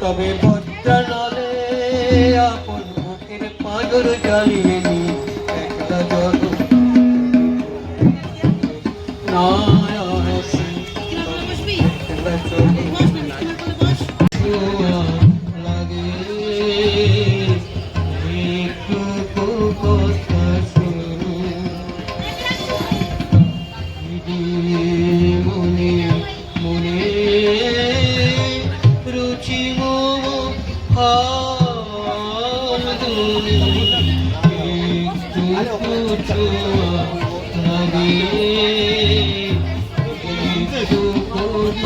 তবে বজ্রা নলে আপন বুকের পাঁজর জ্বালিয়ে নি একলা জল না আসি একলা চলে লাগে একটু কথা শুনি মনে মনে রুচি মোমো হাগুনি একটু লাগে একটু কথা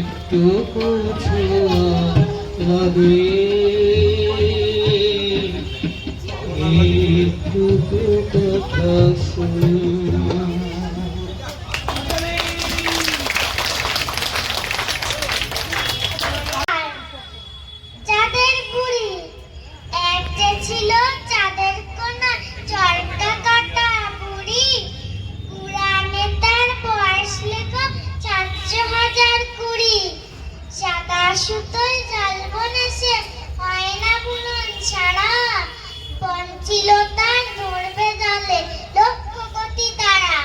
একটু লাগে একটু কথা শুনি। চাঁদের বুড়ি এক যে ছিল চাঁদের কোনা চরকা কাটা বুড়ি পুরাণে তার বয়স লেখা 420 সাদা সুতোয় জাল বনেছে হয় না বুনন ছাড়া পঞ্চিল তার ধরবে জালে লক্ষ কোটি তারা।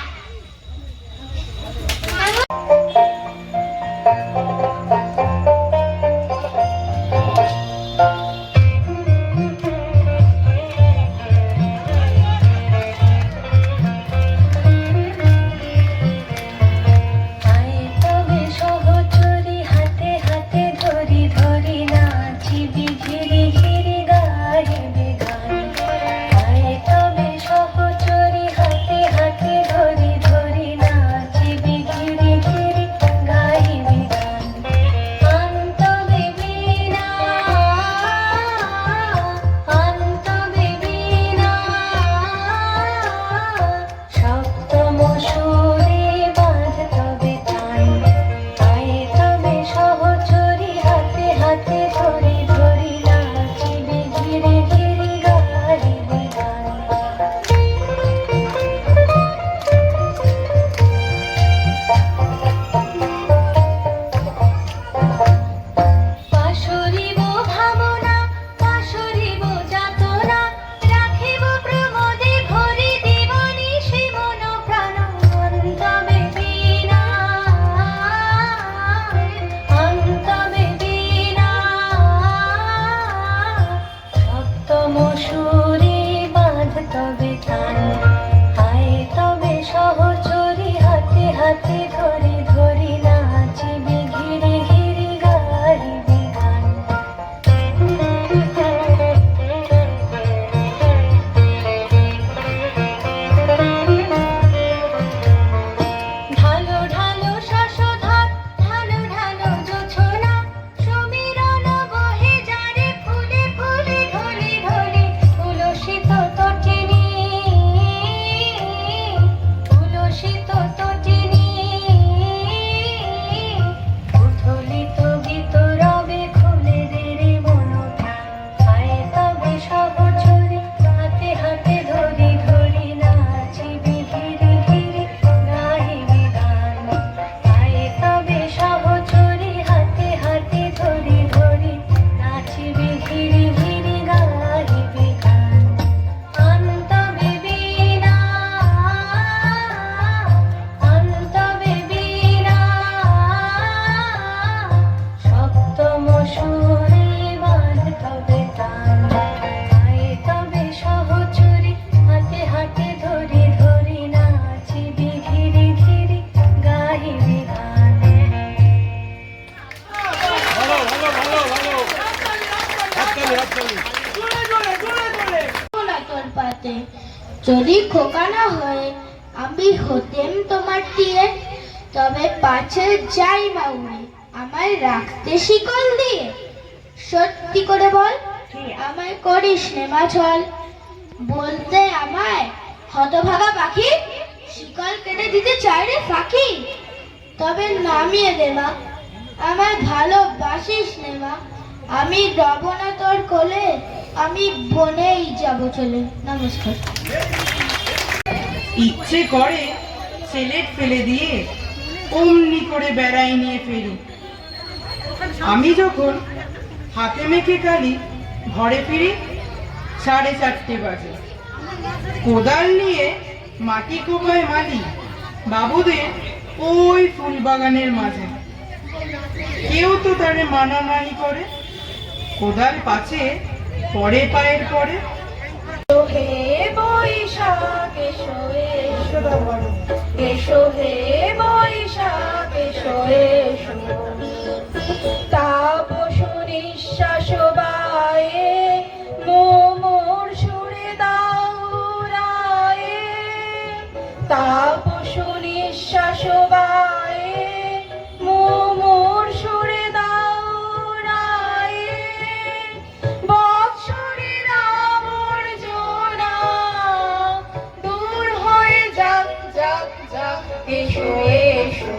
যদি খোকা না হয়ে আমি হতেম তোমার টিয়ে তবে পাছে যাই মা উড়ে আমায় রাখতে শিকল দিয়ে। সত্যি করে বল আমায় করিস নে মা ছল বলতে আমায় হতভাগা পাখি শিকল কেটে দিতে চাই রে ফাঁকি। তবে নামিয়ে দে মা আমায় ভালোবাসিস নে মা আমি রব না তোর কোলে আমি বনেই যাব চলে। নমস্কার। ইচ্ছে করে সেলেট ফেলে দিয়ে অমনি করে বেড়াই নিয়ে ফেরি। আমি যখন হাতে মেখে কালি ঘরে ফিরি 4:30 বাজে। কোদাল নিয়ে মাটি কোপায় মালি বাবুদের ওই ফুল বাগানের মাঝে। কেউ তো তারে মানা নাই করে, কোদাল পাছে পরে পায়ের পরে। হে বৈশাখ এসো এসো, এসো হে বৈশাখ এসো এসো, তাপস নিঃশ্বাস বায়ে মোর সুরে দাও রায়ে, তাপস নিঃশ্বাস বায়ে মোর সুরে দাও রায়ে, বৎসরের আবর্জনা দূর হয়ে যাক যাক যাক, এসো এসো,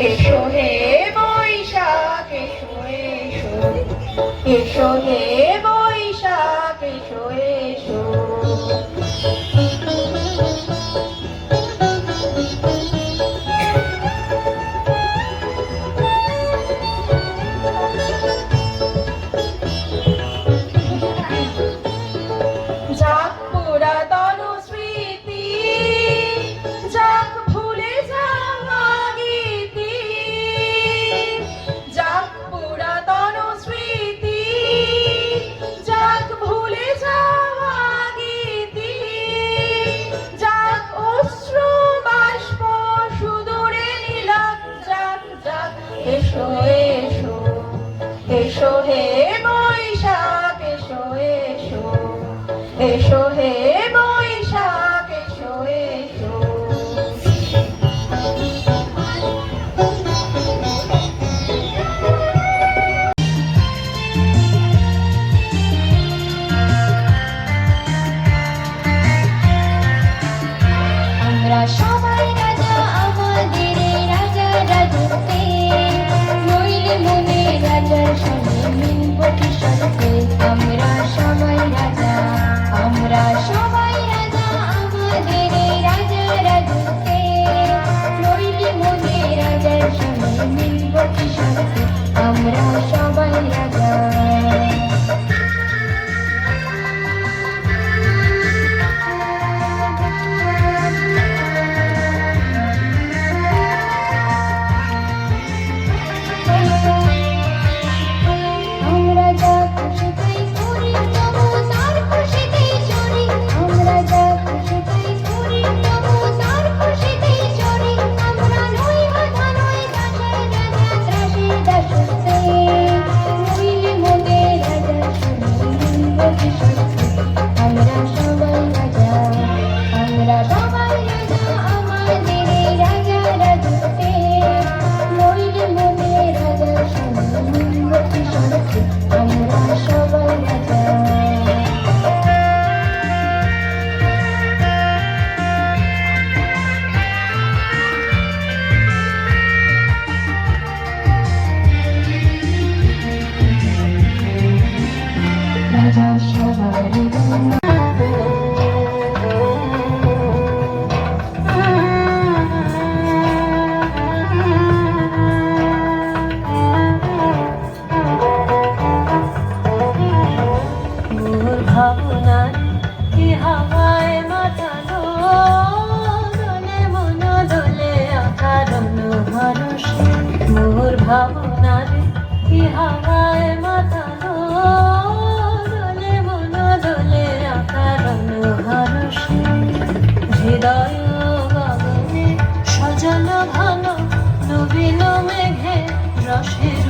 এসো হে বৈশাখ এসো এসো, এসো হে বৈশাখ এসো এসো। যাক পুরাতন স্মৃতি, যাক ভুলে যাওয়া গীতি, যাক পুরাতন স্মৃতি, যাক ভুলে যাওয়া গীতি, যাক অশ্রু বাষ্প সুদূরে নীলাক, যাক যাক এসো এসো, এসো হে বৈশাখ এসো এসো, এসো হে বৈশাখ এসো এসো। আমরা সবাই রাজা আমাদের রাজা রাজত্বে, নইলে মনে রাজার সঙ্গে মিলব কি সত্যে। আমরা সবাই রাজা, আমরা সবাই রাজা আমাদের রাজা রাজত্বে, নইলে মনে রাজার সঙ্গে মিলব কি সত্যে। আমরা সবাই রাজা। আমরা যা খুশি তাই করি তবু তার খুশিতেই চলি, আমরা যা খুশি তাই করি তবু তার খুশিতেই চলি। আমরা নই বাধা নই দাসের রাজা ত্রাসের দাসত্বে, নইলে মোদের রাজার সঙ্গে মিলব কি সত্যে। আমরা সবাই রাজা, আমরা সবাই রাজা আমাদের রাজা রাজত্বে, নইলে মোদের রাজার সঙ্গে মিলব কি সত্যে। আমরা সবাই রাজা। রাজা সবারই মোর ভাবনার কি হাওয়ায় মাতালো, দোলে মন দোলে আকারণ ভরসে। মোর ভাবনার কি হাওয়ায় মাতালো, দোলে মন দোলে আকারণ ভরসে। হৃদয় গগনে সজল ঘন নবীন মেঘে রসের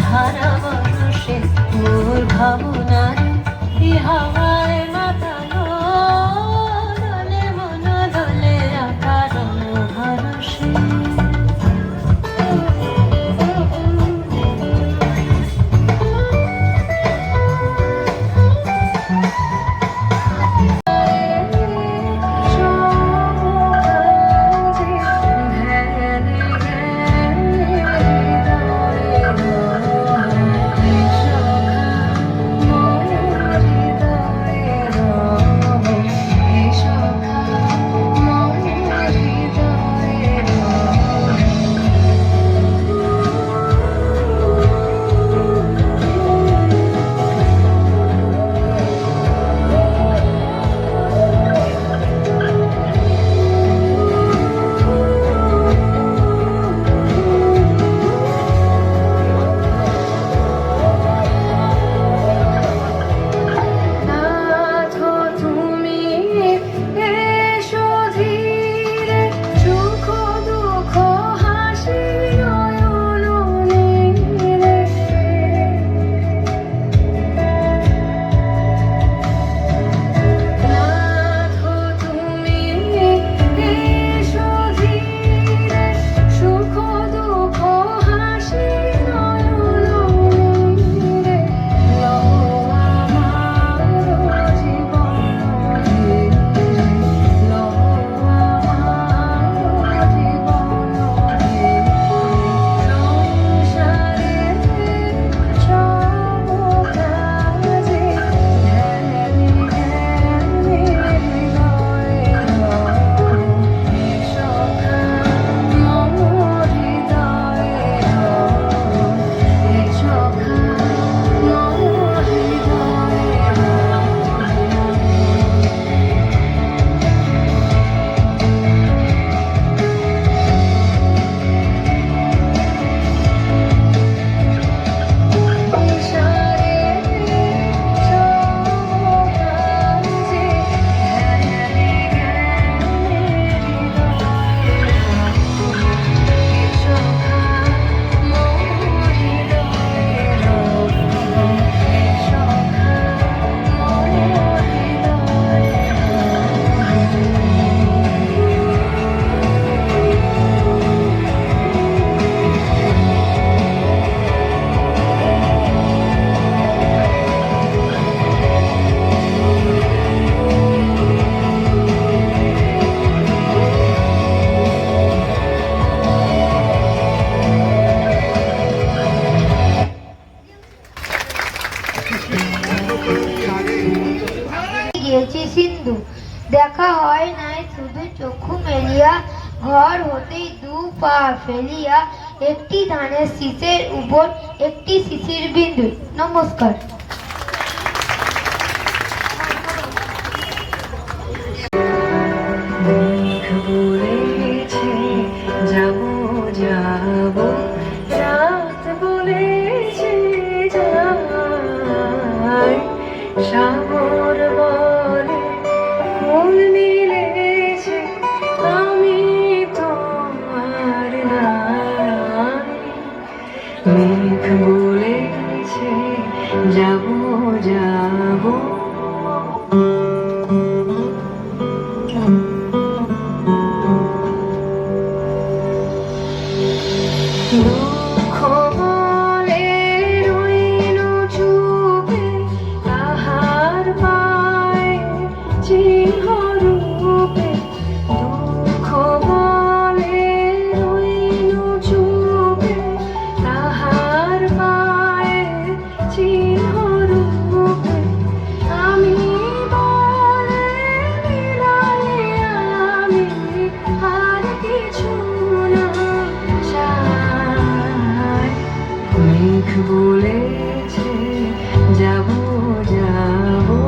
ধারা বরসে। মোর ভাবনার কি হাওয়ায় মাতালো, দোলে মন দোলে আকারণ ভরসে। ফেলিয়া একটি ধানের শীষের উপর একটি শিশির বিন্দু। নমস্কার। মেঘ বলেছে যাবো যাবো, রাত বলেছে যাই, সাগর বলে মন মিলেছে, আমি তোমার নাই। মেঘ বলেছে যাবো যাবো, দুঃখ বলে রইল চুপে, তাহার পায়ে চিহ্ন রূপে। দুঃখ বলে রইল চুপে, তাহার পায়ে চিহ্ন রূপে। আমি বলে দিলাই আমি আর কিছু না চাই। মেঘ বলেছে যাবো যাবো,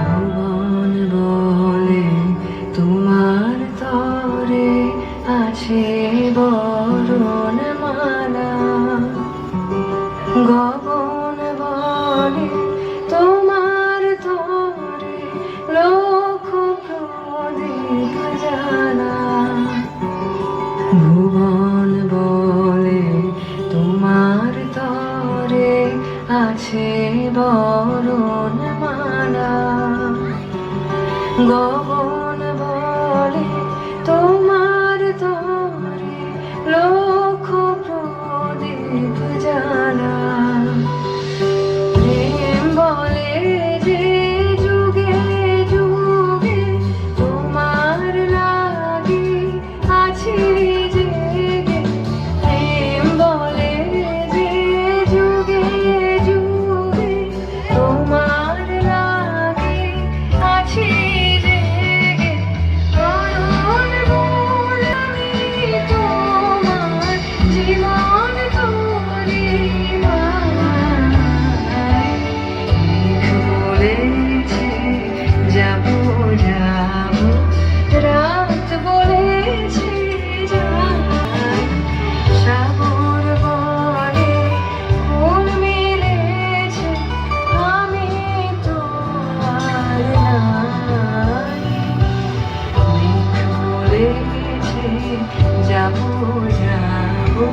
ভুবন বলে তোমার তরে আছে বরণ মালা। গগন বলে তোমার তরে লক্ষ প্রদীপ জ্বালা। ভুবন বলে তোমার তরে আছে বরণ মালা। গগন বলে তোমার তরে লক্ষ প্রদীপ জ্বালা। প্রেম বলে যে যুগে যুগে তোমার লাগি আছি জেগে। প্রেম বলে যে যুগে যুগে তোমার লাগি আছি জেগে। নয়ন বলে আমি তোমার জীবন করি মাই। মেঘ বলেছে যাবো যাবো, রাত বলেছে যাই, সাগর বলে মন মিলেছে, আমি তোমার নাই। মেঘ বলেছে যাবো যাবো।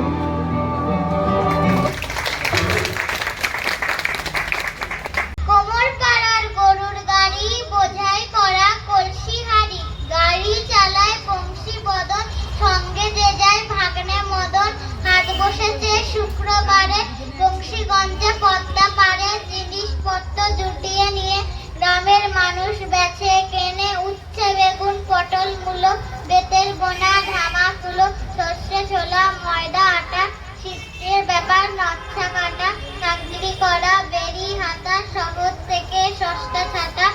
কোমর পাড়ার গরুর গাড়ি, বোঝাই করা কলসি হাড়ি। গাড়ি চালায় বংশী বদন, সঙ্গে যে যায় ভাগ্নে মদন। হাট বসেছে শুক্রবারে, বংশীগঞ্জে পদ্মা পারে। জিনিসপত্র জুটিয়ে নিয়ে গ্রামের মানুষ বেচে কেনে। উচ্ছে বেগুন পটল মূলো, বেতের বোনা ধামা তুলো। সর্ষে ছোলা ময়দা আটা, শীতের ব্যাপার নকশা কাটা। চাকরি করা বেরি হাতা, শহর থেকে সস্তা ছাতা।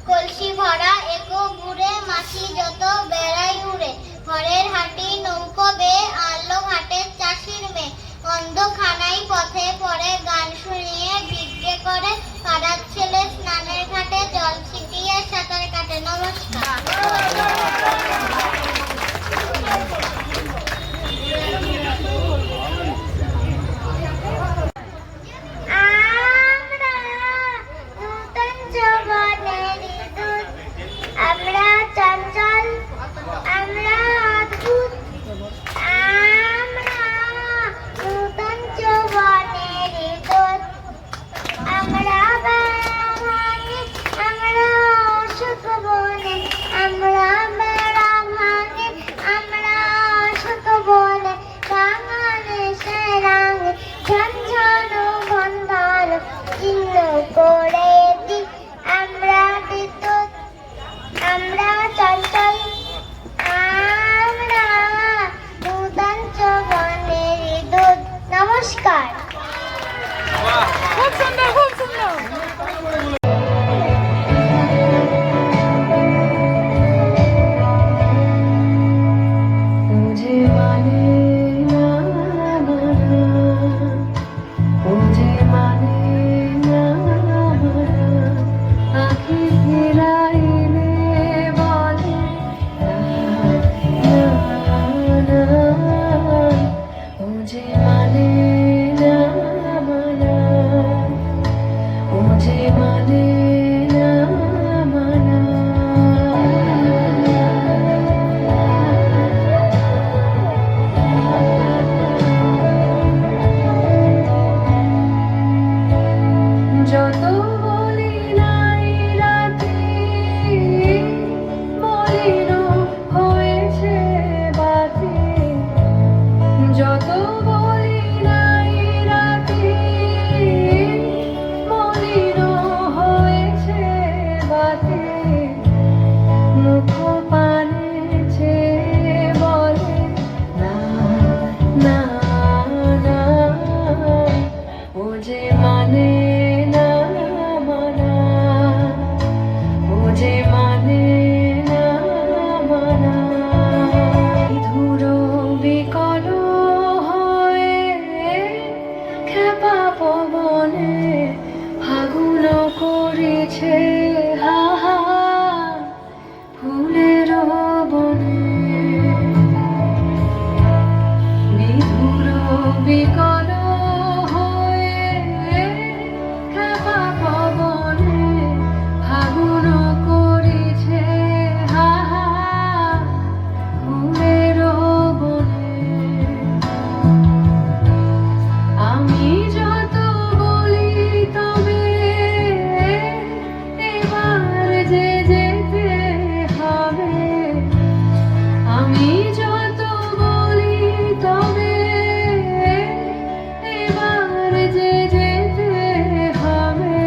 কলসি ভরা একো ঘুরে, মাছি যত বেড়াই উড়ে। ঘরের হাঁটি নৌকো বেয়ে আনলো ঘাটের চাষির মেয়ে। অন্ধখানাই পথে পড়ে, গান শুনিয়ে বিজ্ঞে করে। পাড়ার ছেলে স্নানের ঘাটে জল ছিটিয়ে সাঁতার কাটে। নমস্কার। আমরা নূতন যৌবনের দূত, আমরা চঞ্চল, আমরা অদ্ভুত। আমরা নূতন যৌবনের দূত, আমরা বাঙালি, আমরা সুখ বনে। করেছে হাহা ফুলের বনে বিধুর বিকল হয়ে খেপা পবনে ফাগুন করেছে হাহা ফুলের বনে আমি যত বলি তবে এবার যে যেতে হবে আমি যত বলি তবে এবার যে যেতে হবে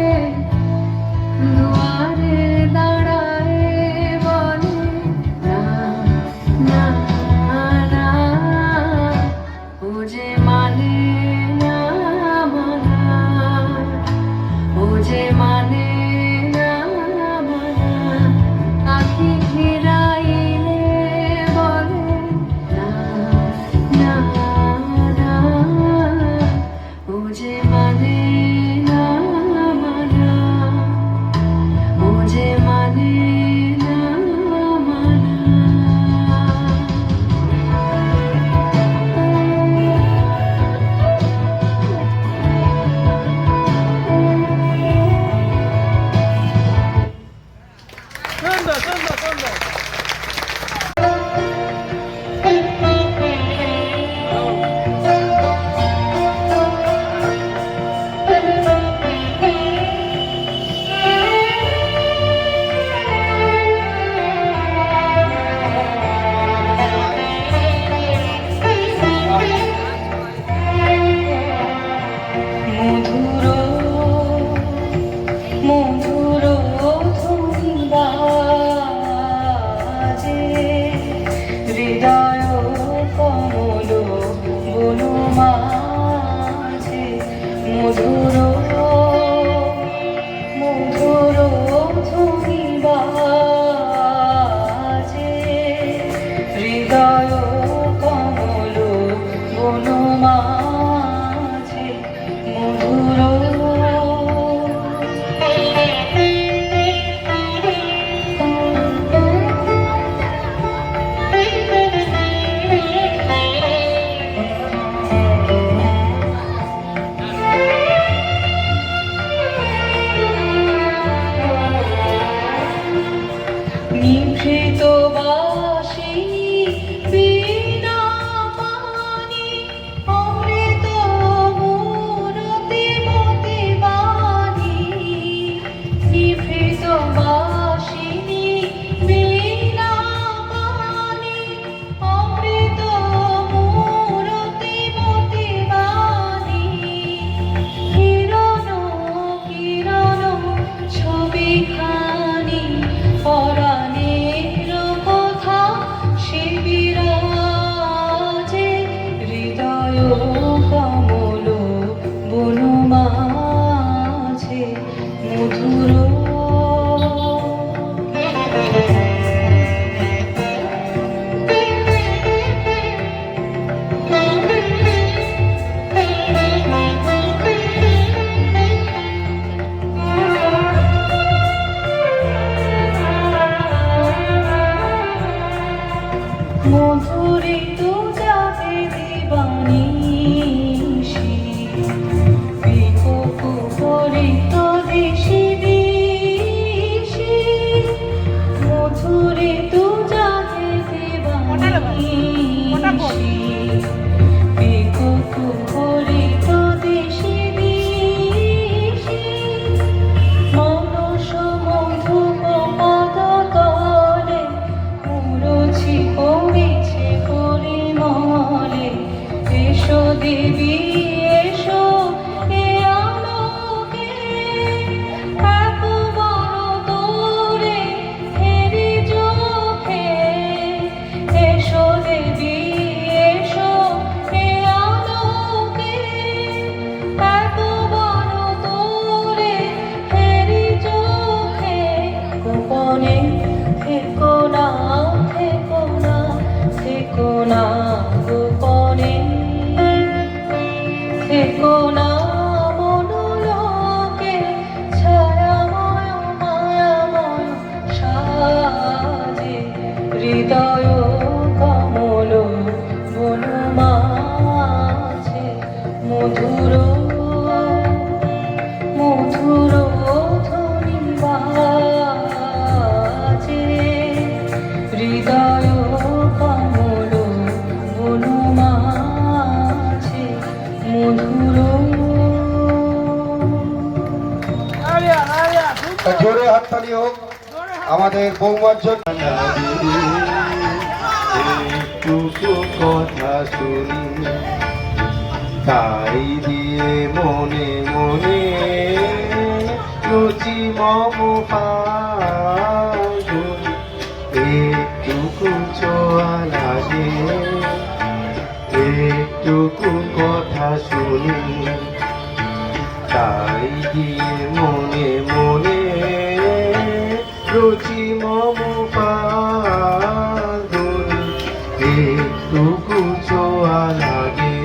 দুয়ারে দাঁড়ায় বলে না না না ও যে মানে না মানা ও যে মানে না মানা আখি ঘিরাইলে বলে না না না ও যে মানে না মানা ও যে মানে না মানা সুন্দর সুন্দর সুন্দর মধুর মধুর ধুনি বাজে হৃদয় কমল বনু মাঝে মধুর মধুর ধুনি বাজে হৃদয় কমল বনু মাঝে মধুর নিভৃত বাসি বিনা পানি অমৃত মূরতি মতি বাণী নিভৃত বাসিনী বিনা পানি অমৃত মূরতি মতি বাণী কিরণ কিরণ ছবি খানি পরাণের কথা শিবিরাজে হৃদয় কমল বনু মাঝে মধুর মধুরী তু যাবে দিবানিশি পিকো কুহরিত দিশি দিশি মধুরী তু যাবে দিবানিশি পিকো কুহরিত দিশি দিশি মনস মধুপ পদ তলে মুরছি পড়েছে পরিমলে এসো দেবী এসো এ আলোকে এত বড় তোরে হেরি চোখে এসো দেবী এসো এ আলোকে এত বড় তোরে হেরি চোখে গোপনে থেকো না থেকো না থেকো না গোপনে থেকো না মনোলোকে ছায়াময় হাততালি হোক আমাদের বৌমার জন্য। একটু কথা শুনি তাই দিয়ে মনে মনে রুচি মম ফাগুন একটুকু ছোঁয়া লাগে একটুকু কথা শুনি তাই দিয়ে মনে মনে রুচি মম ফাগুন একটুকু ছোঁয়া লাগে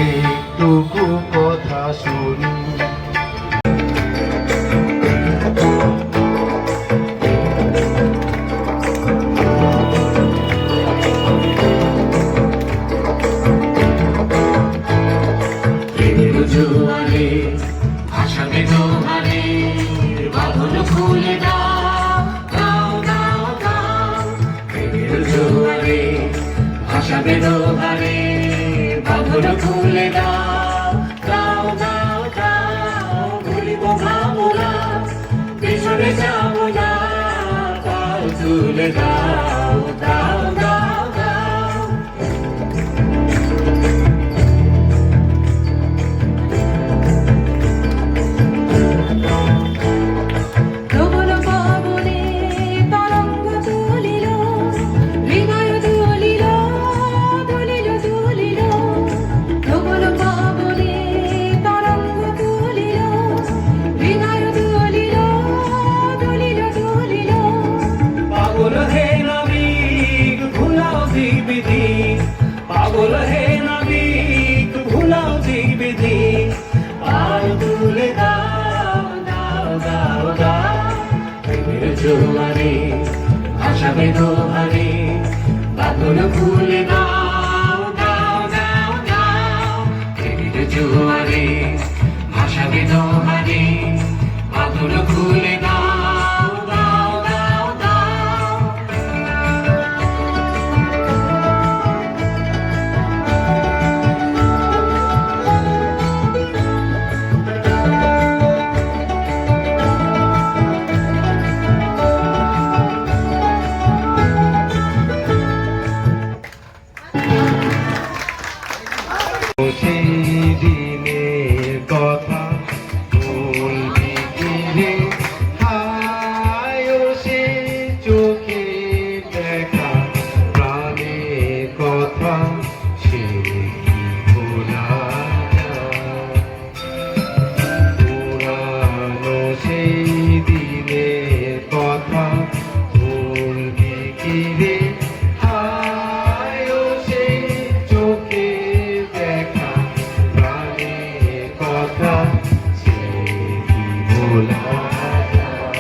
একটুকু কথা শুনি। জোয়ারে ভাসাবে দোহারে বাঁধন খুলে দাও দাও দাও দাও। প্রেমের জোয়ারে ভাসাবে দোহারে বাঁধন খুলে দাও দাও দাও দাও। ভুলিব ভাবনা পেছনে যাব না পাল তুলে দাও দাও দাও দাও। প্রবল পাবনে তরঙ্গ তুলিল হৃদয় দুলিল দুলিল দুলিল। প্রবল পাবনে তরঙ্গ তুলিল হৃদয় দুলিল দুলিল দুলিল। পাগল হে নাবিক ভুলাও দিক বিধি পাগল হে নাবিক ভুলাও দিক বিধি পাল তুলে দাও দাও দাও দাও। প্রেমের জোয়ারে ভাসাবে দোহারে বাঁধন খুলে দাও দাও দাও দাও। প্রেমের জোয়ারে ভাসাবে দোহারে বাঁধন খুলে দাও দাও দাও দাও। সেই দিনের কথা বলবি কি রে হায় ও সে চোখে দেখা প্রাণের কথা সে কি ভোলা যায়? পুরানো সেই দিনের কথা বলবি কি রে হায় ও সে চোখে দেখা প্রাণের কথা সে কি ভোলা যায়?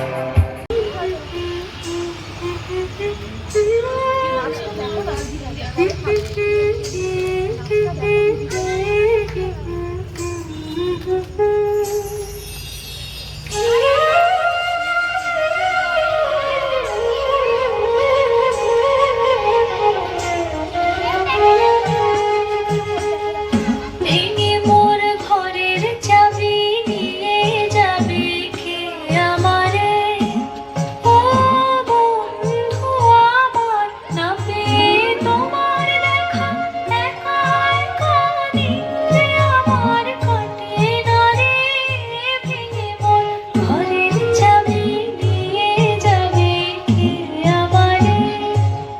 ভেঙে মোর ঘরের চাবি নিয়ে যাবে কে আমারে? ও বন্ধু আমার না পেয়ে তোমার দেখা একা একা দিন আমার কাটে না রে। ভেঙে মোর ঘরের চাবি নিয়ে যাবে কে আমারে?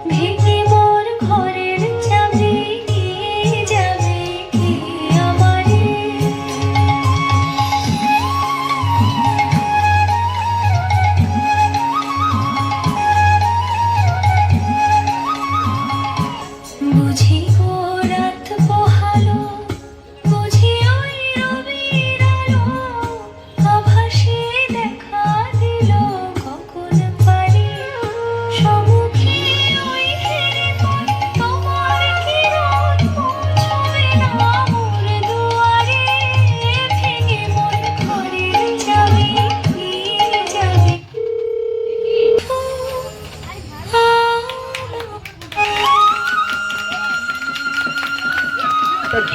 ভেঙে মোর ঘরের চাবি নিয়ে যাবে কে আমারে? বুঝি গো রাত পোহালো বুঝি ওই রবির আলো আভাসে দেখা দিল কখন পারি সম্মুখে ওই ঘেরে পড় তোমার কিরণ পৌঁছবে না মোর দুয়ারে। ভেঙে মোর ঘরের চাবি নিয়ে যাবে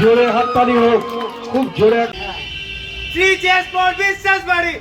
জোরে হাততালি হোক খুব জোরে। Three cheers for বিশ্বাস বাড়ি।